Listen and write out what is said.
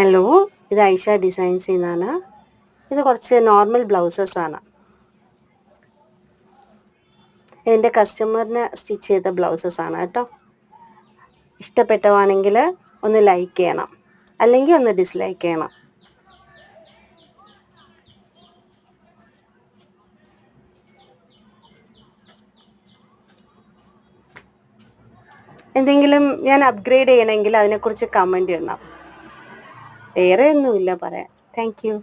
Hello, ഇത് ഐഷ ഡിസൈൻസിൽ നിന്നാണ്. ഇത് കുറച്ച് നോർമൽ ബ്ലൗസസ് ആണ്. എൻ്റെ കസ്റ്റമറിന് സ്റ്റിച്ച് ചെയ്ത ബ്ലൗസസ് ആണ് കേട്ടോ. ഇഷ്ടപ്പെട്ടവാണെങ്കിൽ ഒന്ന് ലൈക്ക് ചെയ്യണം, അല്ലെങ്കിൽ ഒന്ന് ഡിസ്ലൈക്ക് ചെയ്യണം. എന്തെങ്കിലും ഞാൻ അപ്ഗ്രേഡ് ചെയ്യണമെങ്കിൽ അതിനെക്കുറിച്ച് കമൻറ്റ് ഇടണം. വേറെ ഒന്നുമില്ല പറയാൻ. Thank you.